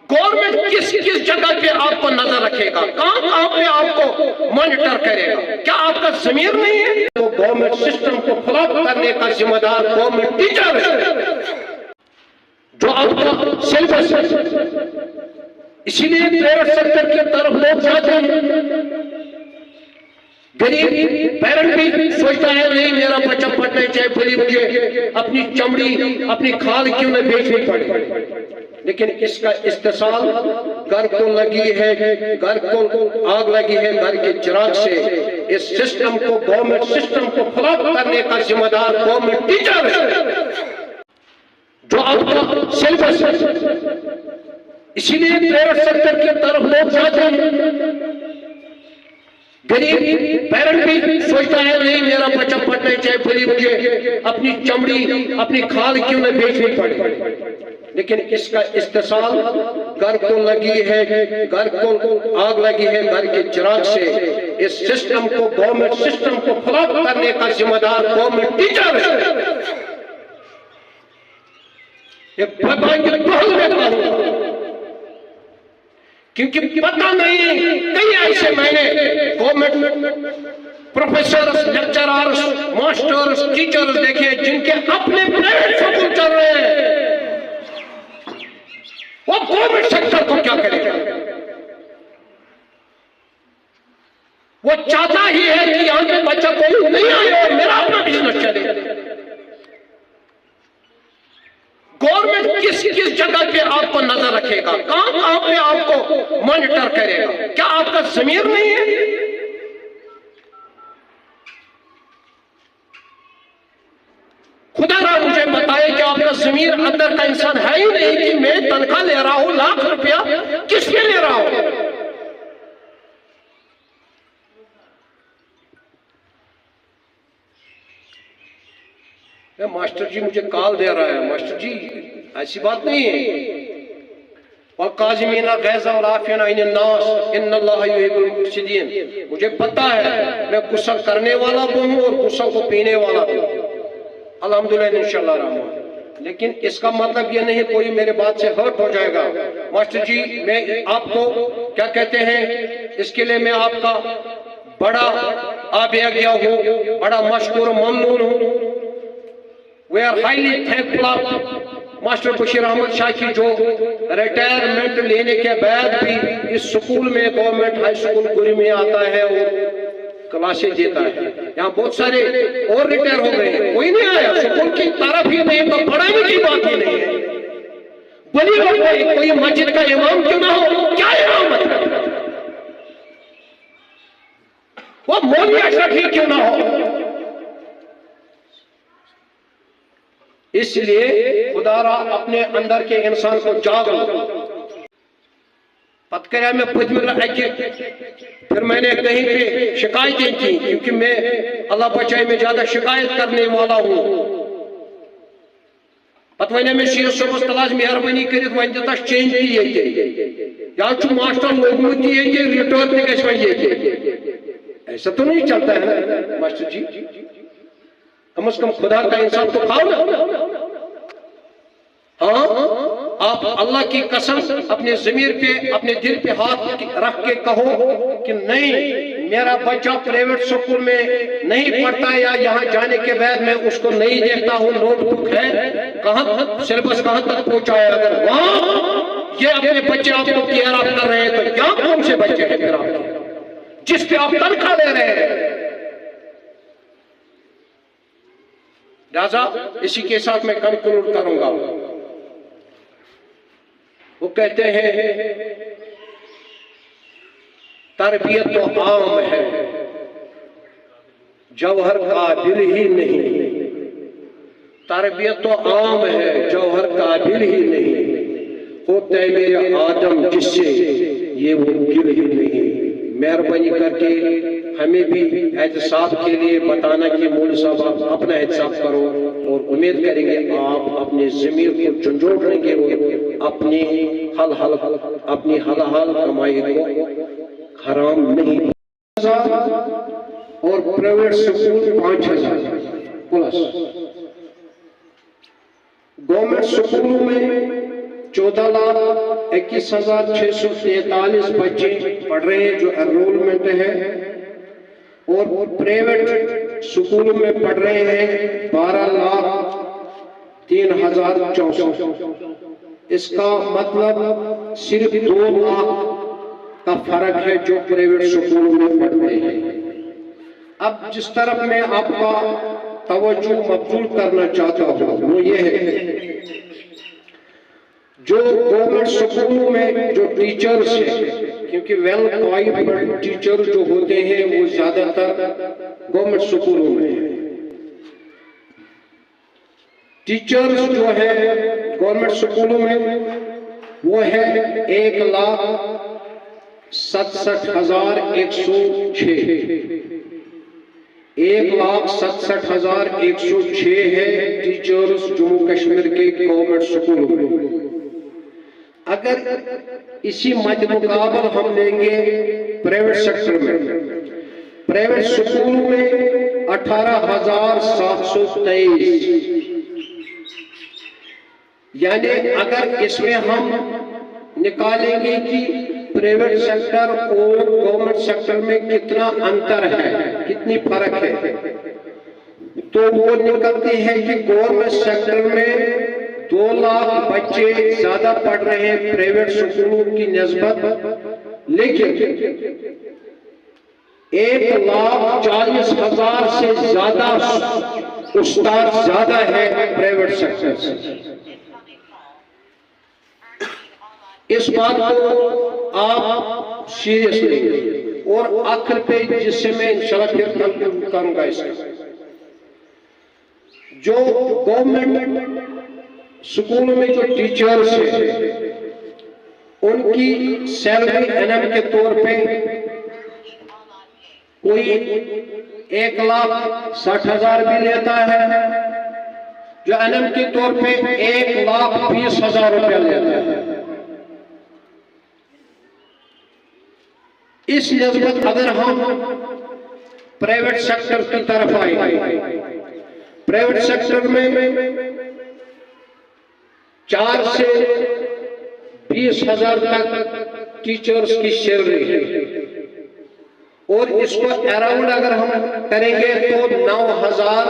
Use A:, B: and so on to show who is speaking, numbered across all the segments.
A: Government किस किस जगह पे आपको नजर रखेगा, कहां कहां पे आपको मॉनिटर करेगा? क्या आपका जमीर नहीं है? तो गवर्नमेंट सिस्टम को फ्लॉप करने का जिम्मेदार गवर्नमेंट टीचर है, जो आपका सिलेबस है। इसीलिए प्राइवेट सेक्टर की तरफ लोग जाते हैं। गरीब पेरेंट भी सोचता है नहीं मेरा बच्चा पढ़ना चाहिए, भले मुझे अपनी चमड़ी अपनी खाल क्यों न बेचनी पड़े। लेकिन इसका इस्तेसाल घर को लगी है, घर को आग लगी है घर के चिराग से। इस सिस्टम को गवर्नमेंट सिस्टम को फ्लॉप करने का जिम्मेदार गवर्नमेंट टीचर है, जो आपका सिलेबस है। इसीलिए प्राइवेट सेक्टर की तरफ लोग जाते हैं। गरीब पेरेंट भी सोचता है नहीं मेरा बच्चा पढ़ना चाहिए, भले मुझे अपनी चमड़ी अपनी खाल क्यों न बेचनी पड़े। लेकिन इसका इस्तेसाल घर को लगी है, घर को आग लगी है घर के चिराग से। इस सिस्टम को गवर्नमेंट सिस्टम को फ्लॉप करने का जिम्मेदार गवर्नमेंट टीचर है। क्योंकि पता नहीं कई ऐसे मैंने government professors, lecturers, masters, teachers देखे जिनके अपने प्राइवेट स्कूल चल रहे हैं। वो गवर्नमेंट सेक्टर को क्या करेगा? वो चाहता ही है कि यहां पे बच्चा कोई नहीं आए और मेरा अपना बिजनेस चले। गवर्नमेंट किस किस जगह पे आपको नजर रखेगा, कहां कहां पे आपको मॉनिटर करेगा? क्या आपका जमीर नहीं है? खुदा ना मुझे बताए कि आपका जमीर अंदर का इंसान है ही नहीं कि मैं तनख्वाह ले रहा हूं लाख रुपया, किसके ले रहा हूं? मास्टर जी मुझे कॉल दे रहा है। मास्टर जी ऐसी बात नहीं है। और काज़िमीना गैज़ा और आफ़ीना अन्नास इन्नल्लाह युहिब्बुल मुक़्सितीन। मुझे पता है मैं गुस्सा करने वाला भी हूँ और गुस्सा को पीने वाला भी हूँ, अल्हम्दुलिल्लाह इंशाअल्लाह रहमान। लेकिन इसका मतलब ये नहीं कोई मेरे बात से हर्ट हो जाएगा। मास्टर जी मैं आपको क्या कहते हैं, इसके लिए मैं आपका बड़ा आभारी गया हूँ, बड़ा मशकूर ममनून हूँ। We are highly thankful master Bashir Ahmad Shah की जो रिटायरमेंट लेने के बाद भी इस स्कूल में गवर्नमेंट हाई स्कूल गुरी में आता है और क्लासेज देता है। यहाँ बहुत सारे और रिटायर हो गए हैं, कोई नहीं आया, स्कूल की तरफ ही नहीं, तो पढ़ाने की बात ही नहीं है। बोलिए कोई मस्जिद का इमाम क्यों ना हो, क्या इमामत है? वो मौलवी अशरफ ही क्यों ना हो। इसलिए खुदारा अपने अंदर के इंसान को जाग पत कर मैं फिर मैंने कहीं पे शिकायतें की, क्योंकि मैं अल्लाह बचाए में ज्यादा शिकायत करने वाला हूँ। पत वे मैं शीर सोबस तलाश मेहरबानी कर वन दस चेंज या मास्टर लोगमुत रिटर्न गे। ऐसा तो नहीं चलता है मास्टर जी, कम से कम खुदा का इंसान तो खाओ ना। हाँ आप अल्लाह की कसम अपने जमीर पे अपने दिल पे हाथ रख के कहो कि नहीं मेरा बच्चा प्राइवेट स्कूल में नहीं पढ़ता या यहाँ जाने के बाद मैं उसको नहीं देखता हूँ, नोटबुक है कहाँ सिलेबस कहाँ तक पहुंचा है। अगर वहां ये अपने बच्चे आपको केयर आप कर रहे हैं तो क्या कौन से बच्चे हैं फिर आप जिस पे आप तनख्वाह ले रहे हैं। राजा इसी के साथ मैं कंक्लूड करूंगा। वो कहते हैं तरबियत तो आम है जौहर काबिल ही नहीं, तरबियत तो आम है जौहर काबिल ही नहीं, होते मेरे आदम जिससे ये वो गिल ही नहीं। मेहरबानी करके हमें भी एहतसाब के लिए बताना कि मौलवी साहब आप अपना एहतसाब करो और उम्मीद करेंगे आप अपने ज़मीर को झंझोड़ेंगे और अपनी हलाल कमाई को हराम नहीं। और प्राइवेट स्कूल 5000 प्लस, गवर्नमेंट स्कूलों में 14 लाख 21,643 बच्चे पढ़ रहे हैं जो एनरोलमेंट है, और प्राइवेट स्कूलों में पढ़ रहे हैं 12,03,064। इसका मतलब सिर्फ 2 लाख का फर्क है जो प्राइवेट स्कूलों में पढ़ रहे हैं। अब जिस तरफ मैं आपका तवज्जो मबजूल करना चाहता हूँ वो ये है, जो गवर्नमेंट स्कूलों में जो टीचर्स हैं, क्योंकि वेल क्वालिफाइड टीचर जो होते हैं वो ज्यादातर गवर्नमेंट स्कूलों में है। टीचर्स जो है गवर्नमेंट स्कूलों में वो है 1,67,106। 1,67,106 है टीचर्स जम्मू कश्मीर के गवर्नमेंट स्कूलों में। अगर इसी मध्य मुकाबल हम लेंगे प्राइवेट सेक्टर में, प्राइवेट स्कूलों में 18,723, यानी अगर इसमें हम निकालेंगे कि प्राइवेट सेक्टर और गवर्नमेंट सेक्टर में कितना अंतर है, कितनी फर्क है, तो वो निकलती है कि गवर्नमेंट सेक्टर में 2 लाख बच्चे ज्यादा पढ़ रहे हैं प्राइवेट स्कूलों की निस्बत, लेकिन 1,40,000 से ज्यादा उस्ताद ज्यादा है प्राइवेट सेक्टर से। इस बात को आप सीरियस लेंगे, और आखिर पे जिससे मैं इंशाल्लाह फिर कंक्लूड करूंगा इसका, जो गवर्नमेंट स्कूलों में जो टीचर्स हैं उनकी सैलरी एनएम के तौर पे कोई 1,60,000 भी लेता है, जो एनएम के तौर पे 1,20,000 रुपया लेता है। इस निस्बत अगर हम प्राइवेट सेक्टर की तरफ आएंगे, प्राइवेट सेक्टर में 4 से 20,000 तक टीचर्स की सैलरी है, और इसको अराउंड अगर हम करेंगे तो 9,000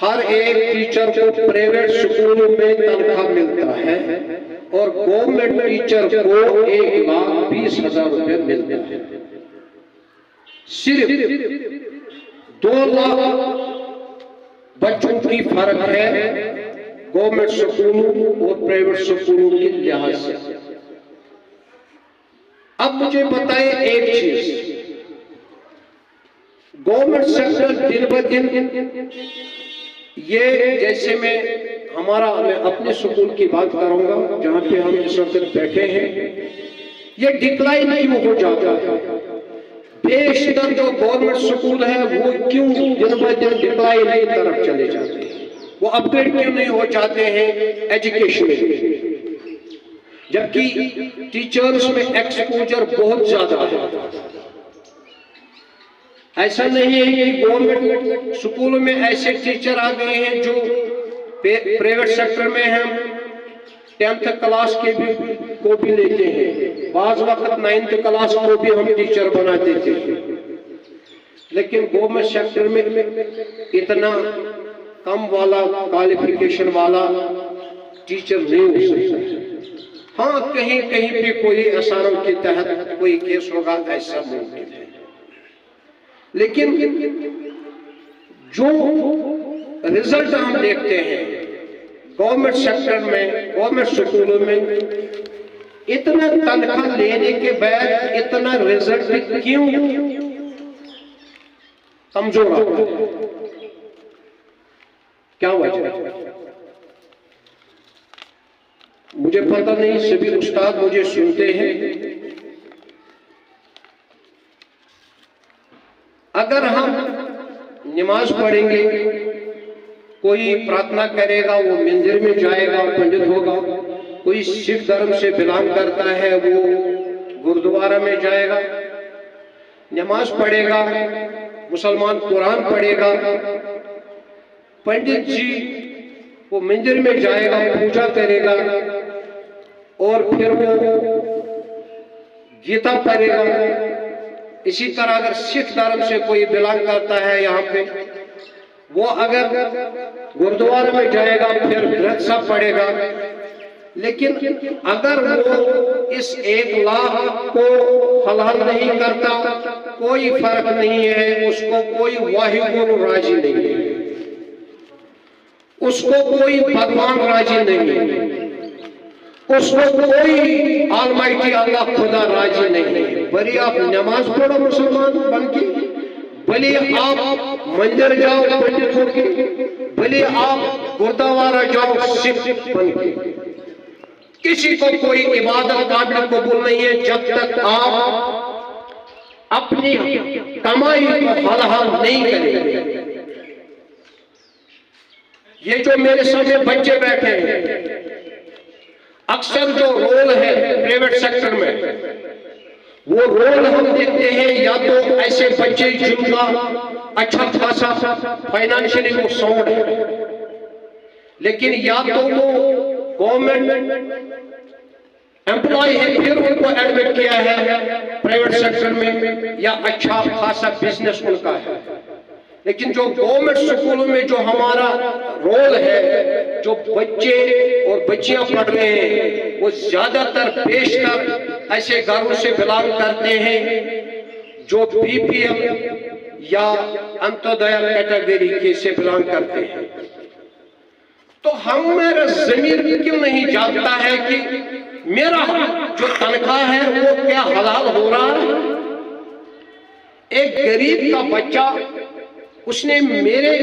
A: हर एक टीचर को प्राइवेट स्कूलों में तनख्वाह मिलता है, और गवर्नमेंट टीचर को 1,20,000 रुपए मिलता है। सिर्फ 2 लाख बच्चों की फर्क है गवर्नमेंट स्कूलों और प्राइवेट स्कूलों के लिहाज से। अब मुझे बताएं एक चीज, गवर्नमेंट सेक्टर दिन ब दिन ये, जैसे मैं अपने स्कूल की बात करूंगा जहां पे हम इस वक्त बैठे हैं, ये डिक्लाइन क्यों हो जाता है? बेशतर जो गवर्नमेंट स्कूल है वो क्यों दिन ब दिन डिक्लाइन की तरफ चले जाते हैं? वो अपग्रेड क्यों नहीं हो जाते हैं एजुकेशन में, जबकि टीचर्स में एक्सपोजर बहुत ज्यादा है? ऐसा नहीं है कि गवर्नमेंट स्कूलों में ऐसे टीचर आ गए हैं जो प्राइवेट सेक्टर में हम 10th क्लास के भी को भी लेते हैं, बाज वक्त 9th क्लास को भी हम टीचर बना देते हैं, लेकिन गवर्नमेंट सेक्टर में इतना कम वाला क्वालिफिकेशन वाला टीचर नहीं हो सकता। हाँ, कहीं कहीं पे कोई असारों के तहत कोई केस होगा, ऐसा मुमकिन है, लेकिन जो रिजल्ट हम देखते हैं गवर्नमेंट सेक्टर में, गवर्नमेंट स्कूलों में इतना तनख्वाह लेने के बाद इतना रिजल्ट क्यों कमजोर आता है? क्या वजह? मुझे पता नहीं, सभी उस्ताद मुझे सुनते हैं। अगर हम नमाज पढ़ेंगे, कोई प्रार्थना करेगा वो मंदिर में जाएगा, पंडित होगा, कोई सिख धर्म से बिलोंग करता है वो गुरुद्वारा में जाएगा, नमाज पढ़ेगा, मुसलमान कुरान पढ़ेगा, पंडित जी वो मंदिर में जाएगा, पूजा करेगा, और फिर वो गीता पढ़ेगा। इसी तरह अगर सिख धर्म से कोई बिलोंग करता है यहाँ पे, वो अगर गुरुद्वारे में जाएगा फिर ग्रंथ साहब पढ़ेगा। लेकिन अगर वो इस 1 लाख को हलाल नहीं करता, कोई फर्क नहीं है, उसको कोई वाहिगुरु राजी नहीं है, उसको कोई भगवान राजी नहीं है, उसको कोई ऑलमाइटी अल्लाह खुदा राजी नहीं है। भले आप नमाज पढ़ो मुसलमान बन के, भले आप मंदिर जाओ पंडित होके, भले आप गुरुद्वारा जाओ सिख बन के, किसी को कोई इबादत काबिल कबूल नहीं है जब तक आप अपनी कमाई को हलाल नहीं करेंगे। ये जो मेरे सामने बच्चे बैठे हैं, अक्सर जो रोल है प्राइवेट सेक्टर में, वो रोल हम देखते हैं या तो ऐसे बच्चे जिनका अच्छा खासा फाइनेंशियली वो साउंड है, लेकिन या तो वो गवर्नमेंट एम्प्लॉय है फिर उनको एडमिट किया है प्राइवेट सेक्टर में, या अच्छा खासा बिजनेस उनका है। लेकिन जो गवर्नमेंट स्कूलों में जो हमारा रोल है, जो बच्चे और बच्चियां पढ़ रहे हैं, वो ज्यादातर बेशतर ऐसे घरों से बिलोंग करते हैं जो बीपीएल या अंत्योदय कैटेगरी के से बिलोंग करते हैं। तो हमारा जमीर क्यों नहीं जानता है कि मेरा जो तनख्वाह है वो क्या हलाल हो रहा है? एक गरीब का बच्चा, उसने मेरे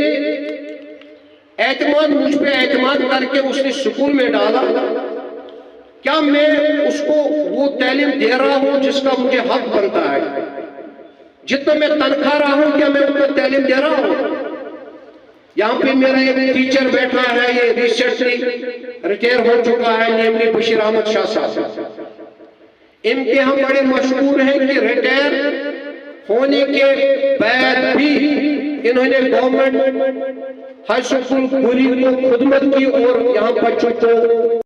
A: एतमाद, मुझ पे एतमाद करके उसने स्कूल में डाला, क्या मैं उसको वो तालीम दे रहा हूं जिसका मुझे हक बनता है? जितना मैं तनख्वाह रहा हूं क्या मैं उनको तालीम दे रहा हूं? यहाँ पे मेरा एक टीचर बैठा है, ये रिसेंटली रिटायर हो चुका है, नेमली बशीर अहमद शाह साहब। इनके हम बड़े मशहूर हैं कि रिटायर होने के बाद भी इन्होंने गवर्नमेंट हाई स्कूल पूरी को खुदमत की और यहाँ बच्चों को